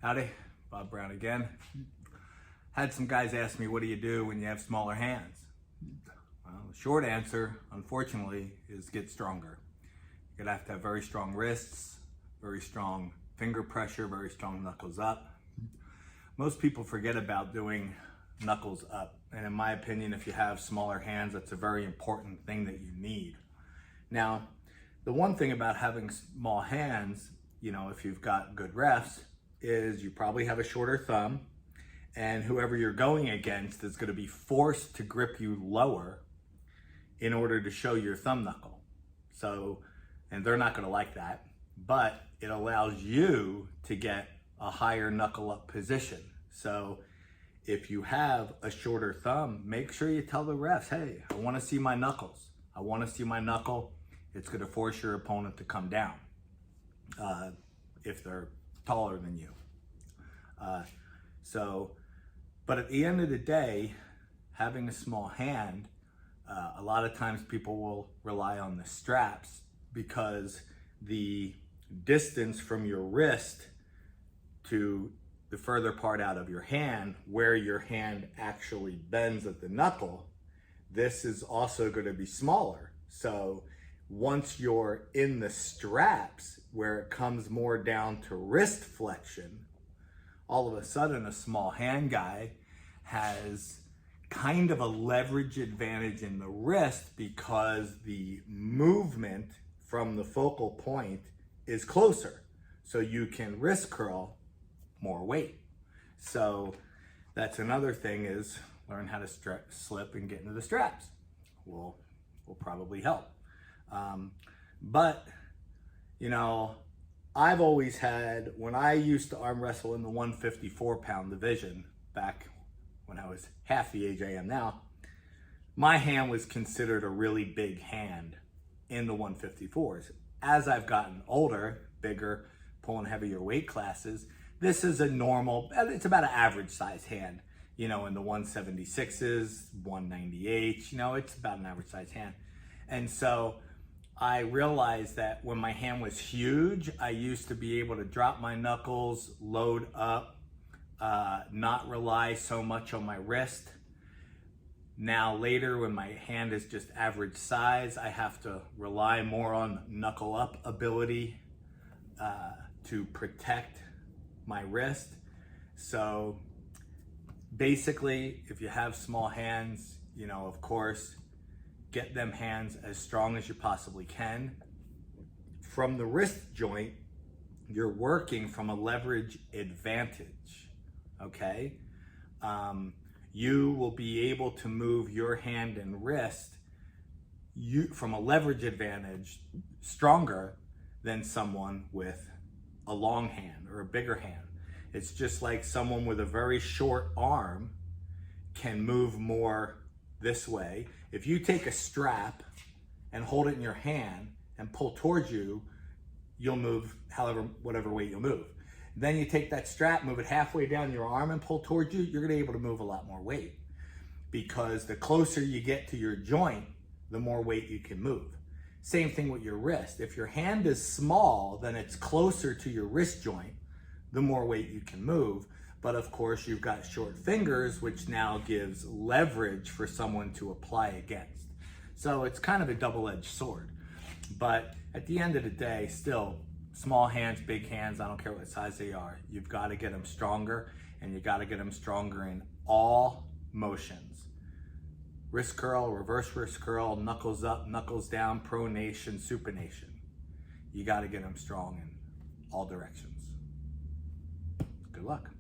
Howdy, Bob Brown again. Had some guys ask me, what do you do when you have smaller hands? Well, the short answer, unfortunately, is get stronger. You're gonna have to have very strong wrists, very strong finger pressure, very strong knuckles up. Most people forget about doing knuckles up. And in my opinion, if you have smaller hands, that's a very important thing that you need. Now, the one thing about having small hands, if you've got good refs, is you probably have a shorter thumb, and whoever you're going against is going to be forced to grip you lower in order to show your thumb knuckle. And they're not going to like that, but it allows you to get a higher knuckle up position. So if you have a shorter thumb, make sure you tell the refs, hey, I want to see my knuckles. I want to see my knuckle. It's going to force your opponent to come down if they're taller than you. But at the end of the day, having a small hand, a lot of times people will rely on the straps because the distance from your wrist to the further part out of your hand, where your hand actually bends at the knuckle, this is also going to be smaller. So once you're in the straps where it comes more down to wrist flexion, all of a sudden a small hand guy has kind of a leverage advantage in the wrist because the movement from the focal point is closer. So you can wrist curl more weight. So that's another thing, is learn how to slip and get into the straps. Will probably help. But I've always had, when I used to arm wrestle in the 154-pound division back when I was half the age I am now, my hand was considered a really big hand in the 154s. As I've gotten older, bigger, pulling heavier weight classes, this is a normal, it's about an average size hand, in the 176s, 198s, it's about an average size hand. And so I realized that when my hand was huge, I used to be able to drop my knuckles, load up, not rely so much on my wrist. Now later, when my hand is just average size, I have to rely more on knuckle up ability to protect my wrist. So basically, if you have small hands, of course, get them hands as strong as you possibly can. From the wrist joint, you're working from a leverage advantage, okay? You will be able to move your hand and wrist from a leverage advantage stronger than someone with a long hand or a bigger hand. It's just like someone with a very short arm can move more this way. If you take a strap and hold it in your hand and pull towards you, you'll move whatever weight you'll move. Then you take that strap, move it halfway down your arm and pull towards you, you're gonna be able to move a lot more weight, because the closer you get to your joint, the more weight you can move. Same thing with your wrist. If your hand is small, then it's closer to your wrist joint, the more weight you can move. But of course, you've got short fingers, which now gives leverage for someone to apply against. So it's kind of a double-edged sword. But at the end of the day, still, small hands, big hands, I don't care what size they are, you've got to get them stronger, and you got to get them stronger in all motions. Wrist curl, reverse wrist curl, knuckles up, knuckles down, pronation, supination. You got to get them strong in all directions. Good luck.